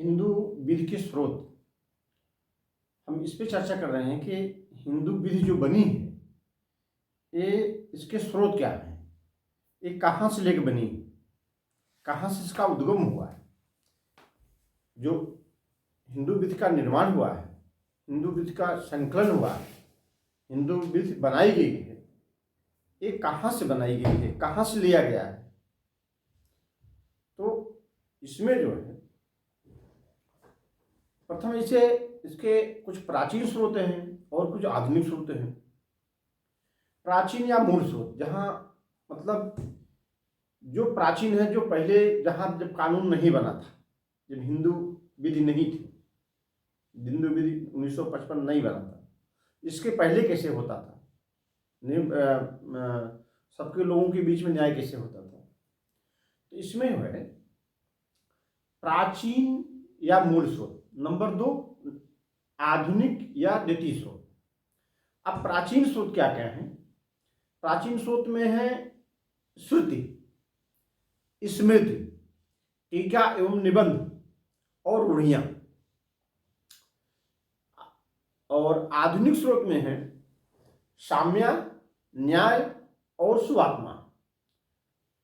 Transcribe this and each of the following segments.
हिंदू विधि के स्रोत, हम इस पे चर्चा कर रहे हैं कि हिंदू विधि जो बनी है ये इसके स्रोत क्या हैं, ये कहाँ से लेकर बनी है, कहाँ से इसका उद्गम हुआ है। जो हिंदू विधि का निर्माण हुआ है, हिंदू विधि का संकलन हुआ है, हिंदू विधि बनाई गई है, ये कहाँ से बनाई गई है, कहाँ से लिया गया है। तो इसमें जो है प्रथम इसके कुछ प्राचीन स्रोत हैं और कुछ आधुनिक स्रोत हैं। प्राचीन या मूल स्रोत, जहाँ मतलब जो प्राचीन है, जो पहले जब कानून नहीं बना था, जब हिंदू विधि नहीं थी, हिंदू विधि 1955 नहीं बना था, इसके पहले कैसे होता था, सबके लोगों के बीच में न्याय कैसे होता था। तो इसमें है प्राचीन या मूल स्रोत। नंबर 2 आधुनिक या द्वितीय स्रोत। अब प्राचीन स्रोत क्या क्या है? प्राचीन स्रोत में है श्रुति, स्मृति, टीका एवं निबंध और रूढ़ियां। और आधुनिक स्रोत में है साम्य, न्याय और सुआत्मा,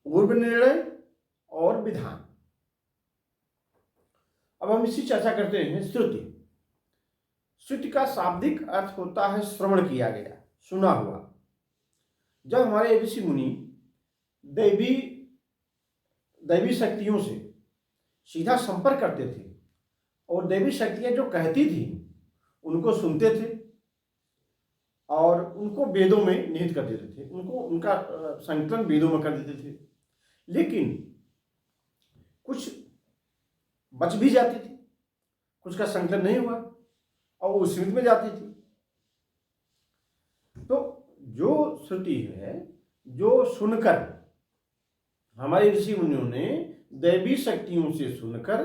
पूर्व निर्णय और विधान। अब हम इसी चर्चा करते हैं। श्रुति, श्रुति का शाब्दिक अर्थ होता है श्रवण किया गया, सुना हुआ। जब हमारे ऋषि मुनि दैवी शक्तियों से सीधा संपर्क करते थे और दैवी शक्तियां जो कहती थी उनको सुनते थे और उनको वेदों में निहित कर देते थे, उनका संकलन वेदों में कर देते थे। लेकिन कुछ बच भी जाती थी, कुछ का संकलन नहीं हुआ और वो स्मृति में जाती थी। तो जो श्रुति है, जो सुनकर हमारे ऋषि मुनियों ने दैवी शक्तियों से सुनकर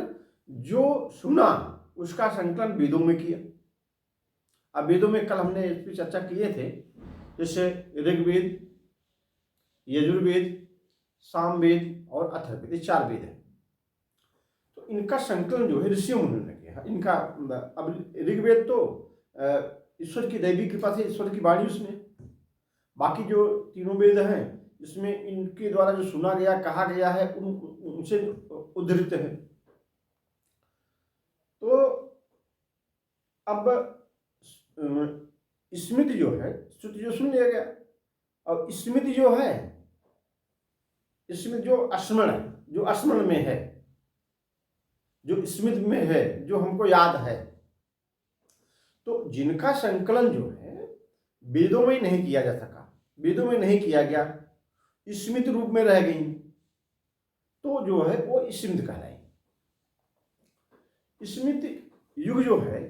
जो सुना, उसका संकलन वेदों में किया। अब वेदों में कल हमने इस पर चर्चा किए थे, जैसे ऋग्वेद, यजुर्वेद, सामवेद और अथर्ववेद, ये 4 वेद हैं। तो इनका संकलन जो है ऋषि मुनियों ने किया। इनका अब ऋग्वेद तो ईश्वर की दैवी कृपा से ईश्वर की वाणी उसमें, बाकी जो 3 वेद हैं इसमें इनके द्वारा जो सुना गया, कहा गया है, उनसे उद्धृत है। तो अब स्मृति जो है, श्रुति जो सुन लिया गया, और स्मृति जो है, स्मृति जो स्मरण में है, जो स्मृति में है, जो हमको याद है। तो जिनका संकलन जो है वेदों में नहीं किया जा सका, वेदों में नहीं किया गया, स्मृति रूप में रह गई, तो जो है वो स्मृति कहलाई। स्मृति युग जो है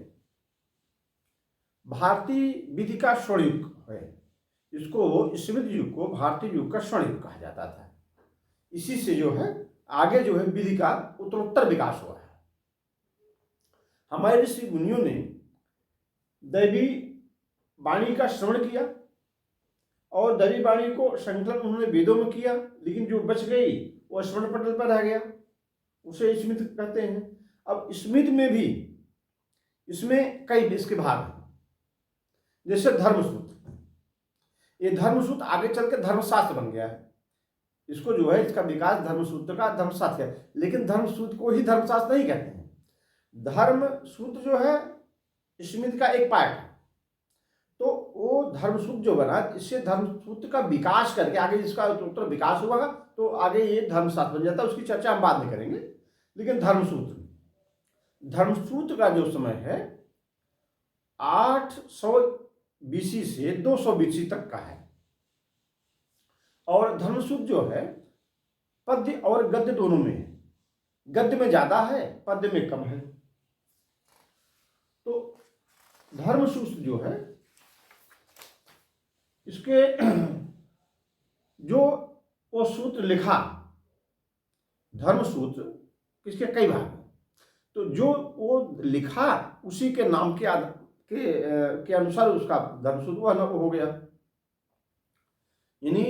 भारतीय विधि का स्वर्ण युग है। इसको स्मृति युग को भारतीय युग का स्वर्ण युग कहा जाता था। इसी से जो है आगे जो है विधि का उत्तरोत्तर विकास हुआ है। हमारे ऋषि मुनियों ने दैवी वाणी का श्रवण किया और दैवी वाणी को संकलन उन्होंने वेदों में किया, लेकिन जो बच गई वो स्मरण पटल पर रह गया, उसे स्मृति कहते हैं। अब स्मृति में भी इसमें कई इसके भाग हैं, जैसे धर्मसूत्र। ये धर्मसूत्र आगे चल के धर्मशास्त्र बन गया है। इसको जो है इसका विकास धर्मसूत्र का धर्मशास्त्र है, लेकिन धर्मसूत्र को ही धर्मशास्त्र नहीं कहते हैं। धर्मसूत्र जो है स्मृति का एक पार्ट है। तो वो धर्मसूत्र जो बना, इससे धर्मसूत्र का विकास करके आगे इसका उत्तर विकास हुआ, तो आगे ये धर्मशास्त्र बन जाता है। उसकी चर्चा हम बाद में करेंगे। लेकिन धर्मसूत्र का जो समय है 800 BC से 200 BC तक का है। और धर्मसूत्र जो है पद्य और गद्य दोनों में है। गद्य में ज्यादा है, पद्य में कम है। तो धर्मसूत्र जो है इसके जो वो सूत्र लिखा, धर्मसूत्र इसके कई भाग हैं। तो जो वो लिखा उसी के नाम के अनुसार उसका धर्मसूत्र वह हो गया। यानी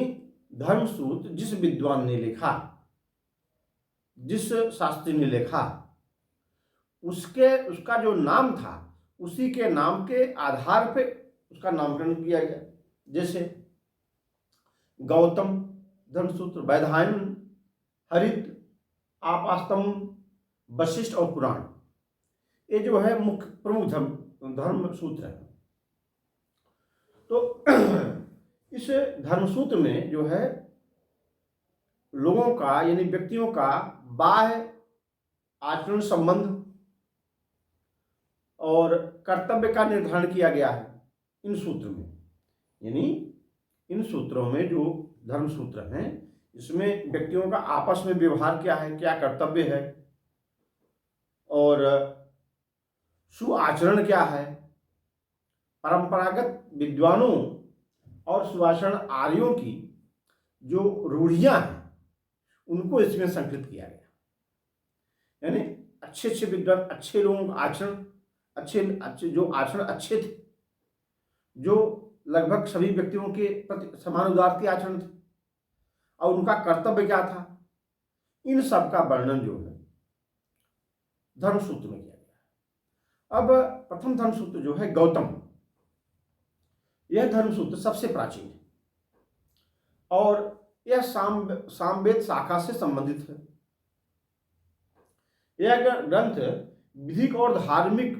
धर्मसूत्र जिस विद्वान ने लिखा, जिस शास्त्री ने लिखा, उसका जो नाम था उसी के नाम के आधार पे उसका नामकरण किया गया। जैसे गौतम, धर्मसूत्र, वैधायन, हरित, आपास्तम्भ, वशिष्ठ और पुराण, ये जो है मुख्य प्रमुख धर्म सूत्र है। तो इस धर्मसूत्र में जो है लोगों का यानी व्यक्तियों का बाह्य आचरण संबंध और कर्तव्य का निर्धारण किया गया है इन सूत्र में। यानी इन सूत्रों में जो धर्म सूत्र हैं इसमें व्यक्तियों का आपस में व्यवहार क्या है, क्या कर्तव्य है और सुआचरण क्या है, परंपरागत विद्वानों और सुआचरण आर्यों की जो रूढ़ियां हैं उनको इसमें संकलित किया गया। यानी अच्छे अच्छे विद्वान, अच्छे लोगों का आचरण, अच्छे जो आचरण अच्छे थे, जो लगभग सभी व्यक्तियों के प्रति समान उदारती आचरण थे और उनका कर्तव्य क्या था, इन सब का वर्णन जो है धर्मसूत्र में किया गया। अब प्रथम धर्मसूत्र जो है गौतम, यह धर्मसूत्र सबसे प्राचीन है और यह सामवेद शाखा से संबंधित है। यह ग्रंथ विधिक और धार्मिक,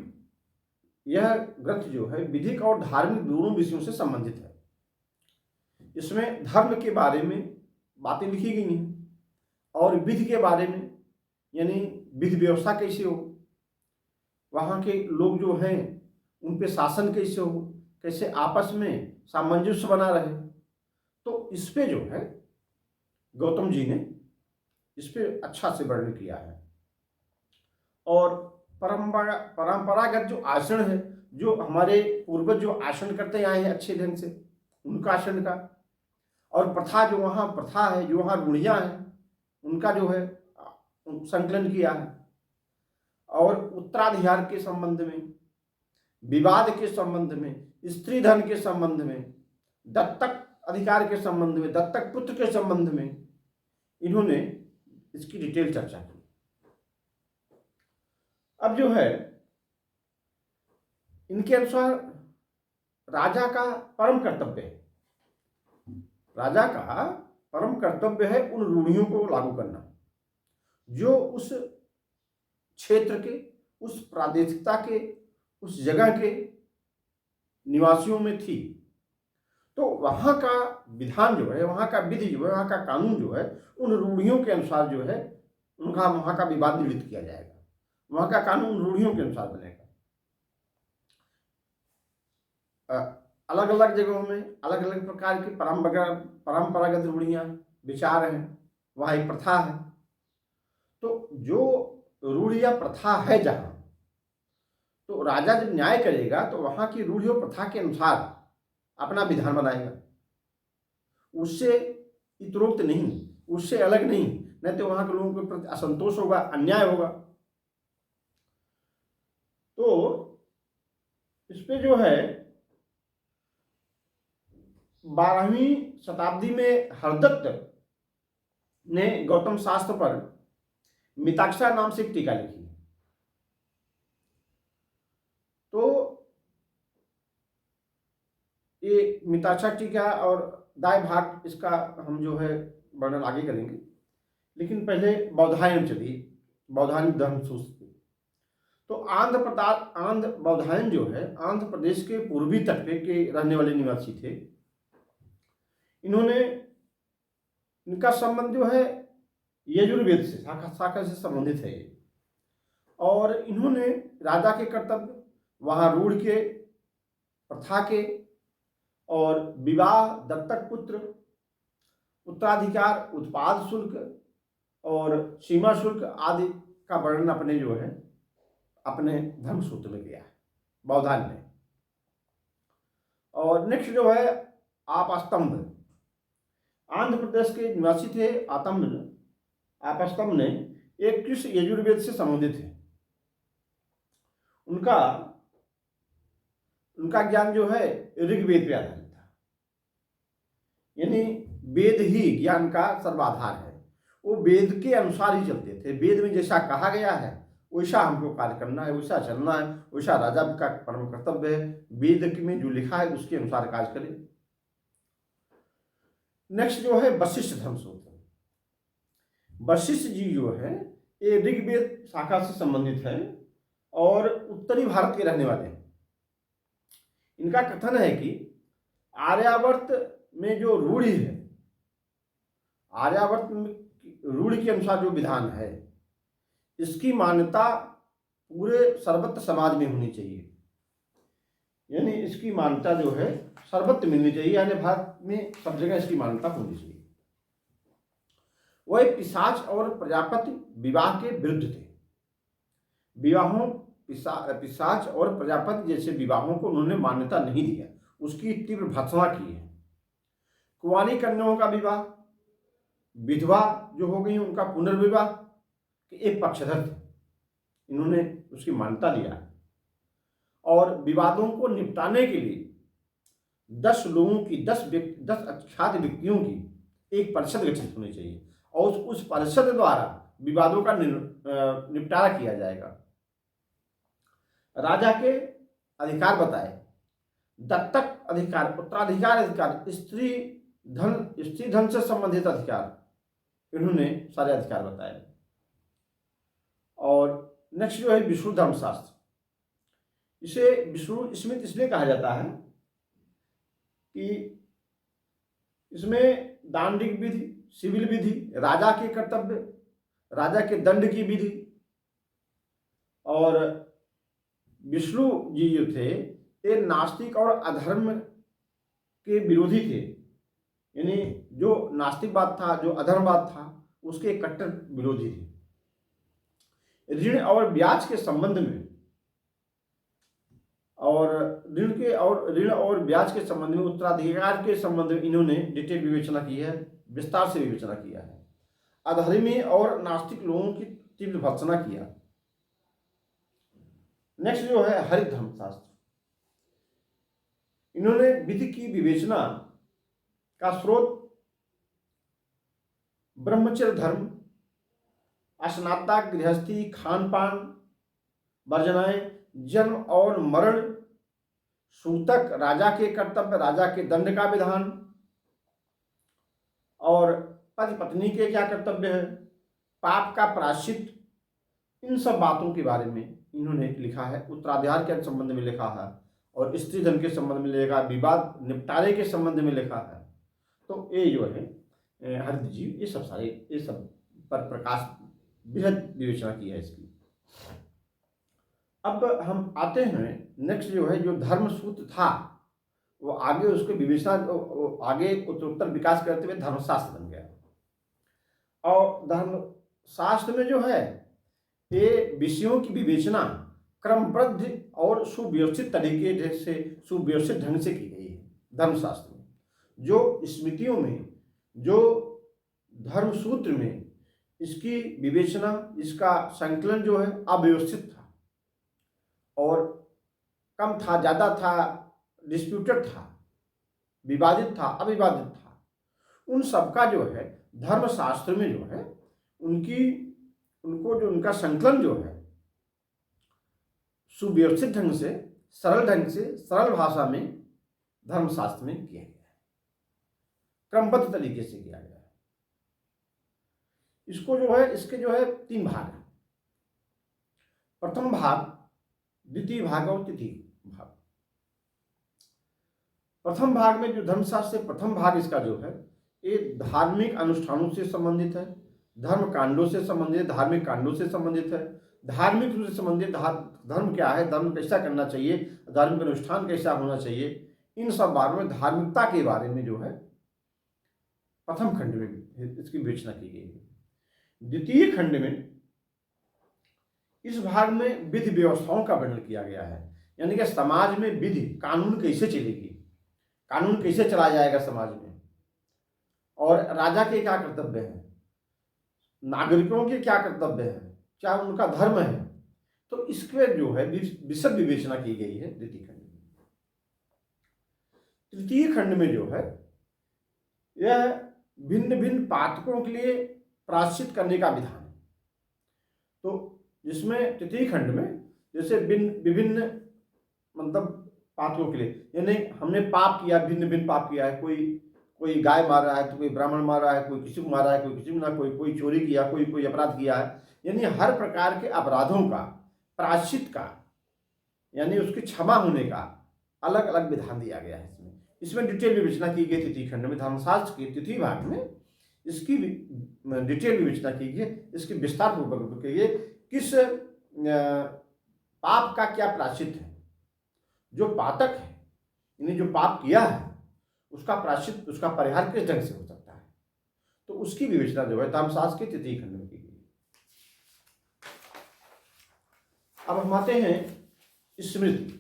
यह ग्रंथ जो है विधिक और धार्मिक दोनों विषयों से संबंधित है। इसमें धर्म के बारे में बातें लिखी गई हैं और विधि के बारे में, यानी विधि व्यवस्था कैसे हो, वहाँ के लोग जो हैं उन पे शासन कैसे हो, कैसे आपस में सामंजस्य बना रहे, तो इस पे जो है गौतम जी ने इस पे अच्छा से वर्णन किया है। और परंपरागत जो आचरण है, जो हमारे पूर्वज जो आचरण करते आए हैं अच्छे ढंग से, उनका आचरण का, और प्रथा जो वहाँ प्रथा है, जो वहाँ रूढ़ियाँ हैं, उनका जो है संकलन किया है। और उत्तराधिकार के संबंध में, विवाद के संबंध में, स्त्री धन के संबंध में, दत्तक अधिकार के संबंध में, दत्तक पुत्र के संबंध में इन्होंने इसकी डिटेल चर्चा की। अब जो है इनके अनुसार राजा का परम कर्तव्य है, राजा का परम कर्तव्य है उन रूढ़ियों को लागू करना जो उस क्षेत्र के, उस प्रादेशिकता के, उस जगह के निवासियों में थी। तो वहाँ का विधान जो है, वहाँ का विधि जो है, वहाँ का कानून जो है, उन रूढ़ियों के अनुसार जो है उनका वहाँ का विवाद निवृत्त किया जाएगा। वहाँ का कानून रूढ़ियों के अनुसार बनेगा। अलग अलग जगहों में अलग अलग प्रकार की परंपरागत रूढ़ियाँ, विचार हैं, वहाँ एक प्रथा है। तो जो रूढ़ या प्रथा है जहाँ, तो राजा जब न्याय करेगा तो वहाँ की रूढ़ और प्रथा के अनुसार अपना विधान बनाएगा, उससे इतरोक्त नहीं, उससे अलग नहीं तो वहाँ के लोगों के प्रति असंतोष होगा, अन्याय होगा। तो इस पे जो है 12वीं शताब्दी में हरदत्त ने गौतम शास्त्र पर मिताक्षरा नाम से एक टीका लिखी। तो ये मिताक्षरा टीका और दाय भाग, इसका हम जो है वर्णन आगे करेंगे, लेकिन पहले बौधायन चलिए, बौधायन धर्म सूत्र। तो आंध्र बौधायन जो है आंध्र प्रदेश के पूर्वी तट पे के रहने वाले निवासी थे। इनका संबंध जो है यजुर्वेद से, शाखा से संबंधित है। और इन्होंने राजा के कर्तव्य, वहाँ रूढ़ के, प्रथा के और विवाह, दत्तक पुत्र, उत्तराधिकार, उत्पाद शुल्क और सीमा शुल्क आदि का वर्णन अपने जो है अपने धर्मसूत्र में किया है बौधायन ने। और नेक्स्ट जो है आपास्तम्भ, आंध्र प्रदेश के निवासी थे आपास्तम्भ ने एक कृष्ण यजुर्वेद से संबंधित है। उनका ज्ञान जो है ऋग्वेद पे आधारित था, यानी वेद ही ज्ञान का सर्वाधार है। वो वेद के अनुसार ही चलते थे, वेद में जैसा कहा गया है वैसा हमको कार्य करना है, वैसा चलना है, वैसा राजा का परम कर्तव्य है। वेद में जो लिखा है उसके अनुसार कार्य करें। नेक्स्ट जो है वशिष्ठ धर्म सूत्र। वशिष्ठ जी जो है ये ऋग्वेद शाखा से संबंधित है और उत्तरी भारत के रहने वाले हैं। इनका कथन है कि आर्यावर्त में जो रूढ़ि है, आर्यावर्त रूढ़ि के अनुसार जो विधान है, इसकी मान्यता पूरे सर्वत्र समाज में होनी चाहिए। यानी इसकी मान्यता जो है सर्वत्र मिलनी चाहिए, यानी भारत में सब जगह इसकी मान्यता होनी चाहिए। वह पिशाच और प्रजापति विवाह के विरुद्ध थे। विवाहों पिशाच और प्रजापति जैसे विवाहों को उन्होंने मान्यता नहीं दिया, उसकी तीव्र भर्त्सना की है। कुंवारी कन्याओं का विवाह, विधवा जो हो गई उनका पुनर्विवाह के एक पक्षधर थे, इन्होंने उसकी मान्यता दिया है। और विवादों को निपटाने के लिए 10 लोगों की 10 अख्यात व्यक्तियों की एक परिषद गठित होनी चाहिए और उस परिषद द्वारा विवादों का निपटारा किया जाएगा। राजा के अधिकार बताए, दत्तक अधिकार, उत्तराधिकार अधिकार, स्त्री धन से संबंधित अधिकार, इन्होंने सारे अधिकार बताए। और नेक्स्ट जो है विष्णु धर्मशास्त्र। इसे विष्णु स्मृति इसलिए कहा जाता है कि इसमें दांडिक विधि, सिविल विधि, राजा के कर्तव्य, राजा के दंड की विधि, और विष्णु जी जो थे ये नास्तिक और अधर्म के विरोधी थे। यानी जो नास्तिकवाद था, जो अधर्मवाद था, उसके कट्टर विरोधी थे। ऋण और ब्याज के संबंध में और ऋण और ब्याज के संबंध में, उत्तराधिकार के संबंध में इन्होंने डिटेल विवेचना की है, विस्तार से विवेचना किया है। अधर्मी और नास्तिक लोगों की तीव्र भर्त्सना किया। नेक्स्ट जो है हरित धर्मशास्त्र। इन्होंने विधि की विवेचना का स्रोत ब्रह्मचर्य धर्म, अस्नातता, गृहस्थी, खान पान, वर्जनाएं, जन्म और मरण, सूतक, राजा के कर्तव्य, राजा के दंड का विधान, और पति पत्नी के क्या कर्तव्य है, पाप का प्रायश्चित, इन सब बातों के बारे में इन्होंने लिखा है। उत्तराधिकार के संबंध में लिखा है और स्त्री धन के संबंध में लिखा है, विवाद निपटारे के संबंध में लिखा है। तो ये जो है हरित जी, ये सब सारे, ये सब पर प्रकाश बृहद विवेचना की है इसकी। अब हम आते हैं नेक्स्ट जो है जो धर्म सूत्र था, वो आगे उसको विवेचना, आगे उत्तरोत्तर विकास करते हुए धर्मशास्त्र बन गया। और धर्मशास्त्र में जो है ये विषयों की विवेचना क्रमबद्ध और सुव्यवस्थित तरीके से, सुव्यवस्थित ढंग से की गई है धर्मशास्त्र में। जो स्मृतियों में, जो धर्मसूत्र में इसकी विवेचना, इसका संकलन जो है अव्यवस्थित था और कम था, ज़्यादा था, डिस्प्यूटेड था, विवादित था, अविवादित था। उन सबका जो है धर्मशास्त्र में जो है उनको जो उनका संकलन जो है सुव्यवस्थित ढंग से, सरल भाषा में धर्मशास्त्र में किया गया है, क्रमबद्ध तरीके से किया गया है। इसको जो है, इसके जो है 3 भाग हैं। प्रथम भाग, द्वितीय भाग और तृतीय भाग। प्रथम भाग में जो धर्मशास्त्र से प्रथम भाग इसका जो है ये धार्मिक अनुष्ठानों से संबंधित है, धर्म कांडों से संबंधित, धार्मिक कांडों से संबंधित है। धार्मिक रूप से संबंधित धर्म क्या है, धर्म कैसा करना चाहिए, धार्मिक अनुष्ठान कैसा होना चाहिए, इन सब बारों में, धार्मिकता के बारे में जो है प्रथम खंड में इसकी विवेचना की गई है। द्वितीय खंड में इस भाग में विधि व्यवस्थाओं का वर्णन किया गया है। यानी कि समाज में विधि, कानून कैसे चलेगी, कानून कैसे चलाया जाएगा समाज में, और राजा के क्या कर्तव्य हैं, नागरिकों के क्या कर्तव्य हैं, क्या उनका धर्म है। तो इसके जो है विशद विवेचना की गई है द्वितीय खंड में। तृतीय खंड में जो है यह भिन्न भिन्न पातकों के लिए प्रायश्चित करने का विधान है। तो जिसमें तृतीय खंड में जैसे विभिन्न मतलब पात्रों के लिए, यानी हमने पाप किया, भिन्न भिन्न पाप किया है, कोई कोई गाय मार रहा है तो कोई ब्राह्मण मार रहा है, कोई किसी को मार रहा है, कोई किसी को ना, कोई कोई चोरी किया, कोई कोई अपराध किया है, यानी हर प्रकार के अपराधों का प्रायश्चित का यानी उसकी क्षमा होने का अलग अलग विधान दिया गया है। इसमें डिटेल विवेचना की गई तृतीय खंड में, धर्मशास्त्र के तृतीय भाग में इसकी डिटेल विवेचना की गई, इसकी विस्तार पूर्वक की गई किस पाप का क्या प्रायश्चित है। जो पातक है यानी जो पाप किया है उसका प्रायश्चित, उसका परिहार किस ढंग से हो सकता है, तो उसकी विवेचना जो है धर्मशास्त्र के तृतीय खंड में की गई। अब हम आते हैं स्मृति।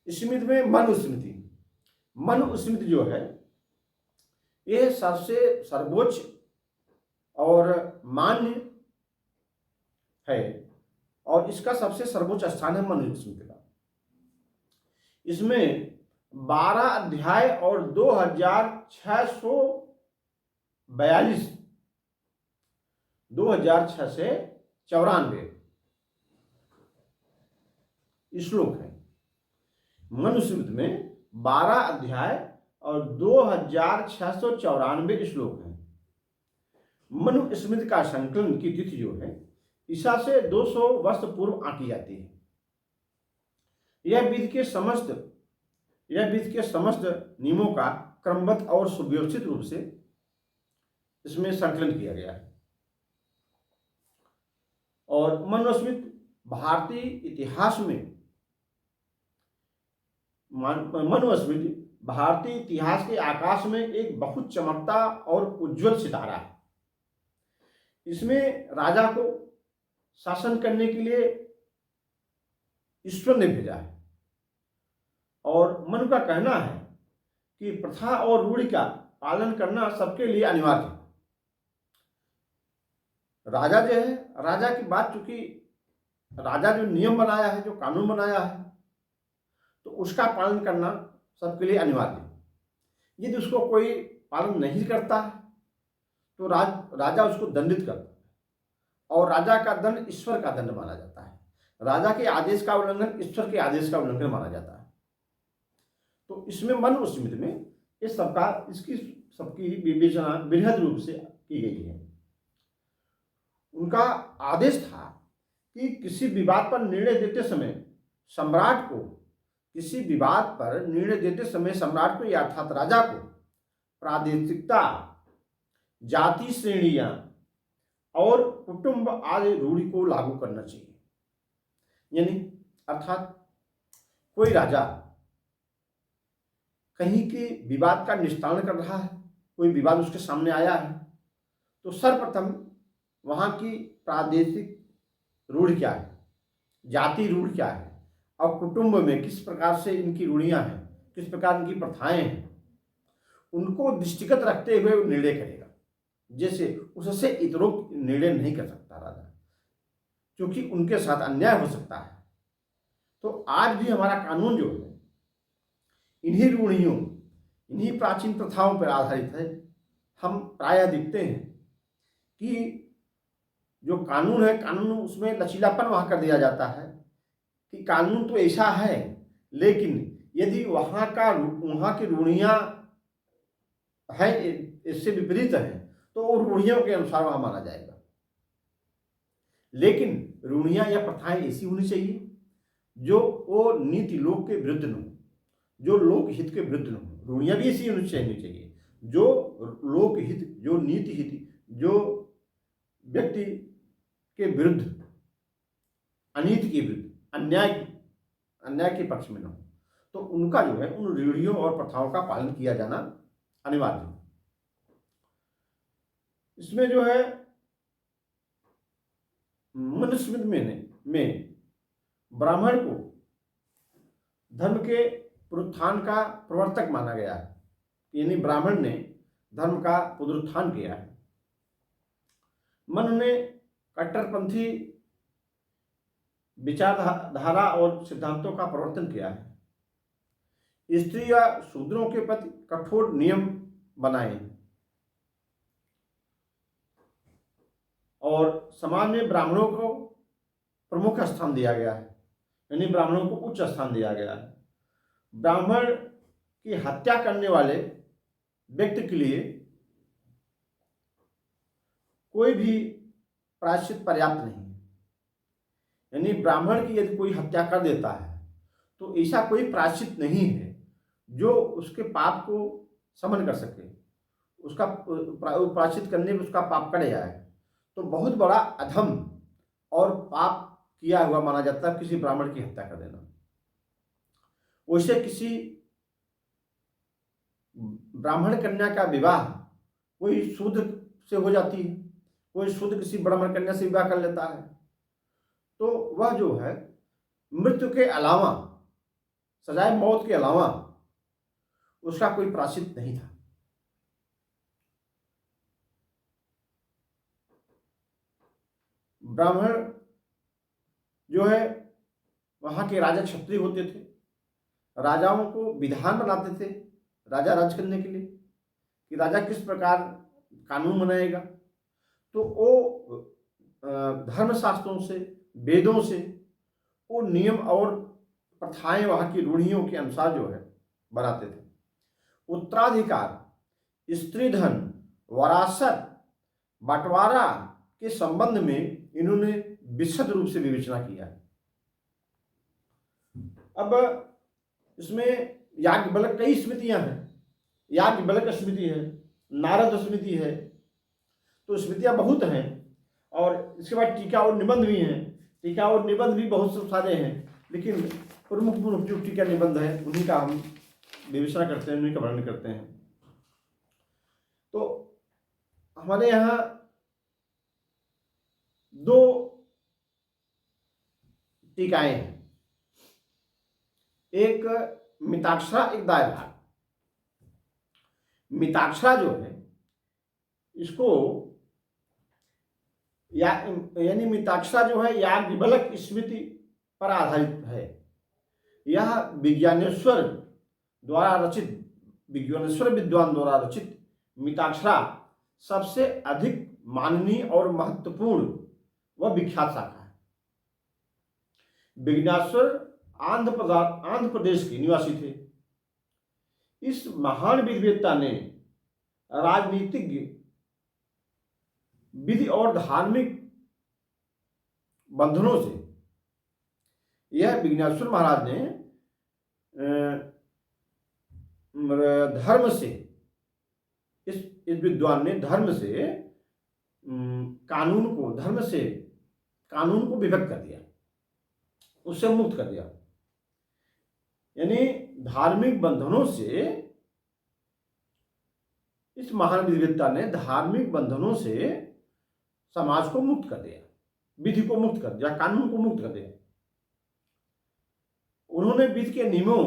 स्मृति में मनुस्मृति। मनुस्मृति जो है यह सबसे सर्वोच्च और मान्य है और इसका सबसे सर्वोच्च स्थान है मनुस्मृति का। इसमें 12 अध्याय और 2642 2694 श्लोक है। मनुस्मृति में 12 अध्याय और 2694 श्लोक हैं। मनुस्मृति का संकलन की तिथि जो है ईसा से 200 वर्ष पूर्व आंकी जाती है। यह विधि के समस्त नियमों का क्रमबद्ध और सुव्यवस्थित रूप से इसमें संकलन किया गया है। और मनुस्मृति भारतीय इतिहास में भारतीय इतिहास के आकाश में एक बहुत चमकता और उज्जवल सितारा है। इसमें राजा को शासन करने के लिए ईश्वर ने भेजा है और मनु का कहना है कि प्रथा और रूढ़ि का पालन करना सबके लिए अनिवार्य है। राजा जो है, राजा की बात, चूंकि राजा जो नियम बनाया है, जो कानून बनाया है, तो उसका पालन करना सबके लिए अनिवार्य है। यदि उसको कोई पालन नहीं करता है तो राजा उसको दंडित करता है और राजा का दंड ईश्वर का दंड माना जाता है। राजा के आदेश का उल्लंघन ईश्वर के आदेश का उल्लंघन माना जाता है। तो इसमें मनुस्मृति में इस सबकी विवेचना बृहद रूप से की गई है। उनका आदेश था कि किसी विवाद पर निर्णय देते समय सम्राट को या अर्थात राजा को प्रादेशिकता, जाति श्रेणियां और कुटुंब आदि रूढ़ि को लागू करना चाहिए। यानी अर्थात कोई राजा कहीं के विवाद का निस्तारण कर रहा है, कोई विवाद उसके सामने आया है, तो सर्वप्रथम वहां की प्रादेशिक रूढ़ क्या है, जाति रूढ़ क्या है और कुटुंब में किस प्रकार से इनकी रूढ़ियां हैं, किस प्रकार इनकी प्रथाएं हैं, उनको दृष्टिगत रखते हुए वो निर्णय करेगा। जैसे उससे इतरों निर्णय नहीं कर सकता राजा, क्योंकि उनके साथ अन्याय हो सकता है। तो आज भी हमारा कानून जो है इन्हीं रूढ़ियों, इन्हीं प्राचीन प्रथाओं पर आधारित है। हम प्रायः देखते हैं कि जो कानून है, कानून उसमें लचीलापन वहाँ कर दिया जाता है कि कानून तो ऐसा है, लेकिन यदि वहाँ की रूढ़ियाँ हैं इससे विपरीत हैं तो वो रूढ़ियों के अनुसार वहाँ माना जाएगा। लेकिन रूढ़ियाँ या प्रथाएं ऐसी होनी चाहिए जो वो नीति लोक के विरुद्ध न हो, जो लोक हित के विरुद्ध न हो। रूढ़ियाँ भी ऐसी होनी चाहिए जो लोक हित, जो नीति हित, जो व्यक्ति के विरुद्ध, अनीति के विरुद्ध, अन्याय के पक्ष में न हो। तो उनका जो है उन रूढ़ियों और प्रथाओं का पालन किया जाना अनिवार्य है। इसमें जो है मनुस्मृति में ब्राह्मण को धर्म के पुनरुत्थान का प्रवर्तक माना गया है, यानी ब्राह्मण ने धर्म का पुनरुत्थान किया है। मनु ने कट्टरपंथी विचारधारा और सिद्धांतों का प्रवर्तन किया है। स्त्री या शूद्रों के प्रति कठोर नियम बनाए और समाज में ब्राह्मणों को प्रमुख स्थान दिया गया है, यानी ब्राह्मणों को उच्च स्थान दिया गया है। ब्राह्मण की हत्या करने वाले व्यक्ति के लिए कोई भी प्रायश्चित पर्याप्त नहीं है। यानी ब्राह्मण की यदि कोई हत्या कर देता है तो ऐसा कोई प्रायश्चित नहीं है जो उसके पाप को शमन कर सके, उसका प्रायश्चित करने में उसका पाप कट जाए। तो बहुत बड़ा अधम और पाप किया हुआ माना जाता है किसी ब्राह्मण की हत्या कर देना। वैसे किसी ब्राह्मण कन्या का विवाह कोई शूद्र से हो जाती है, कोई शूद्र किसी ब्राह्मण कन्या से विवाह कर लेता है, तो वह जो है मृत्यु के अलावा, सजाए मौत के अलावा उसका कोई प्रायश्चित नहीं था। ब्राह्मण जो है वहां के राजा क्षत्रिय होते थे, राजाओं को विधान बनाते थे राजा राज करने के लिए कि राजा किस प्रकार कानून बनाएगा। तो वो धर्मशास्त्रों से, वेदों से वो नियम और प्रथाएं वहाँ की रूढ़ियों के अनुसार जो है बनाते थे। उत्तराधिकार, स्त्री धन, वरासत, बंटवारा के संबंध में इन्होंने विशद रूप से विवेचना किया है। अब इसमें याज्ञवल्क्य कई स्मृतियां हैं, याज्ञवल्क्य स्मृति है, नारद स्मृति है, तो स्मृतियां बहुत हैं। और इसके बाद टीका और निबंध भी हैं, टीका और निबंध भी बहुत सारे हैं, लेकिन प्रमुख प्रमुख जो टीका निबंध है उन्हीं का हम विवेचना करते हैं, उन्हीं का वर्णन करते हैं। तो हमारे यहाँ दो टीकाएं हैं, एक मिताक्षरा, एक दायभाग। मिताक्षरा जो है इसको यानी मिताक्षरा जो है याज्ञवल्क्य स्मृति पर आधारित है। यह विज्ञानेश्वर द्वारा रचित, विज्ञानेश्वर विद्वान द्वारा रचित मिताक्षरा सबसे अधिक माननीय और महत्वपूर्ण व विख्यात शाखा है। विज्ञानेश्वर आंध्र प्रदेश के निवासी थे। इस महान विद्वता ने राजनीतिक, विधि और धार्मिक बंधनों से, यह विज्ञानेश्वर महाराज ने धर्म से, इस विद्वान ने धर्म से कानून को, धर्म से कानून को विभक्त कर दिया, उससे मुक्त कर दिया। यानी धार्मिक बंधनों से, इस महान विद्वता ने धार्मिक बंधनों से समाज को मुक्त कर दिया, विधि को मुक्त कर दिया, कानून को मुक्त कर दिया। उन्होंने विधि के नियमों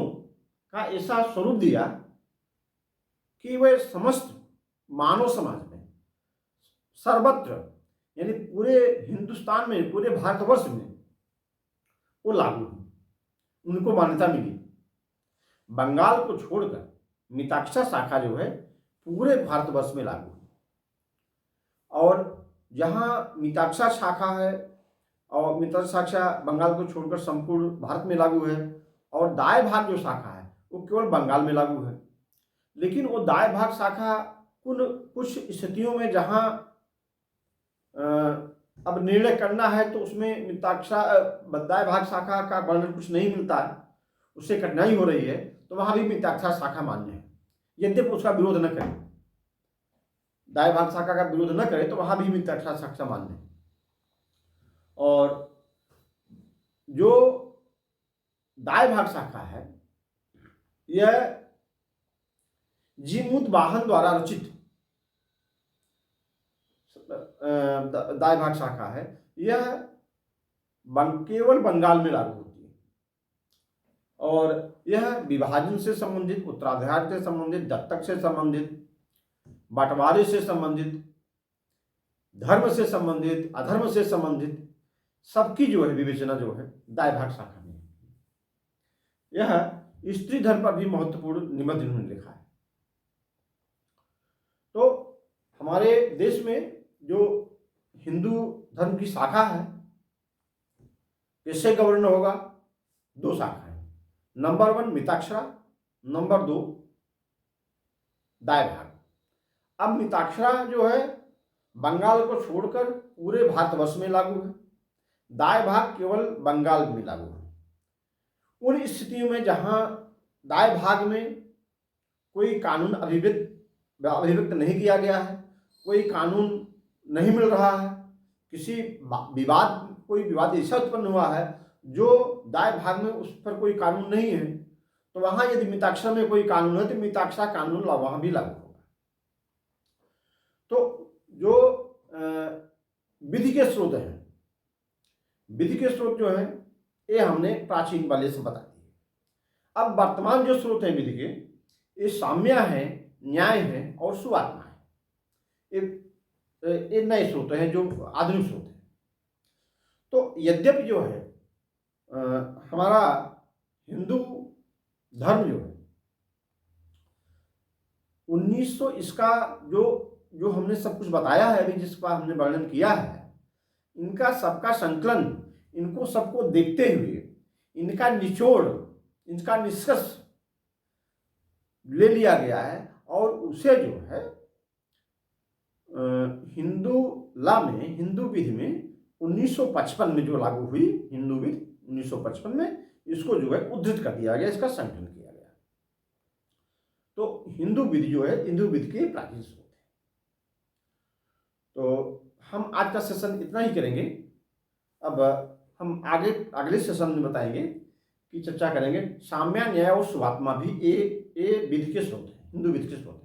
का ऐसा स्वरूप दिया कि वह समस्त मानव समाज में, सर्वत्र, यानी पूरे हिंदुस्तान में, पूरे भारतवर्ष में वो लागू हुई, उनको मान्यता मिली। बंगाल को छोड़कर मिताक्षरा शाखा जो है पूरे भारतवर्ष में लागू हुई। और जहाँ मिताक्षरा शाखा है, और मिताक्षरा शाखा बंगाल को छोड़कर संपूर्ण भारत में लागू है, और दाय भाग जो शाखा है वो केवल बंगाल में लागू है। लेकिन वो दाय भाग शाखा कुछ स्थितियों में जहाँ अब निर्णय करना है तो उसमें मिताक्षरा दाय भाग शाखा का वर्णन कुछ नहीं मिलता है, उससे कठिनाई हो रही है, तो वहाँ भी मिताक्षरा शाखा मान्य है। यद्यपि उसका विरोध न करे, दाय भाग शाखा का विरोध न करे, तो वहाँ भी मिताक्षरा शाखा मान्य है। और जो दाय भाग शाखा है यह जीमूत वाहन द्वारा रचित दाय भाग शाखा है, यह केवल बंगाल में लागू होती है। और यह विभाजन से संबंधित, उत्तराधिकार से संबंधित, दत्तक से संबंधित, बंटवारे से संबंधित, धर्म से संबंधित, अधर्म से संबंधित सबकी जो है विवेचना जो है दाय भाग शाखा में। यह स्त्री धर्म पर भी महत्वपूर्ण निबंध इन्होंने लिखा है। तो हमारे देश में जो हिंदू धर्म की शाखा है किससे गवर्न होगा? दो शाखाएं, नंबर 1 मिताक्षरा, नंबर 2 दाय भाग। अब मिताक्षरा जो है बंगाल को छोड़कर पूरे भारतवर्ष में लागू है, दाय भाग केवल बंगाल में लागू है। उन स्थितियों में जहां दाय भाग में कोई कानून अभिव्यक्त नहीं किया गया है, कोई कानून नहीं मिल रहा है, किसी कोई विवाद ऐसा उत्पन्न हुआ है जो दाय भाग में उस पर कोई कानून नहीं है, तो वहां यदि मिताक्षरा में कोई कानून है तो मिताक्षरा कानून वहां भी लागू होगा। तो जो विधि के स्रोत हैं, विधि के स्रोत जो है ये हमने प्राचीन वाले से बता दिए। अब वर्तमान जो स्रोत हैं विधि के, ये साम्य है, न्याय है और सुआत्मा है। ये नए स्रोत हैं जो आधुनिक स्रोत हैं। तो यद्यपि जो है हमारा हिंदू धर्म जो है 1900 इसका जो हमने सब कुछ बताया है अभी, जिसका हमने वर्णन किया है, इनका सबका संकलन, इनको सबको देखते हुए इनका निचोड़, इनका निष्कर्ष ले लिया गया है और उसे जो है हिंदू लॉ में, हिंदू विधि में 1955 में जो लागू हुई हिंदू विधि 1955 में, इसको जो है उद्धृत कर दिया गया, इसका संकलन किया गया। तो हिंदू विधि जो है हिंदू विधि के प्राचीन स्रोत है। तो हम आज का सेशन इतना ही करेंगे। अब हम अगले सेशन में बताएंगे कि चर्चा करेंगे साम्य, न्याय और सुभात्मा भी ये विधि के स्रोत है, हिंदू विधि के स्रोत है।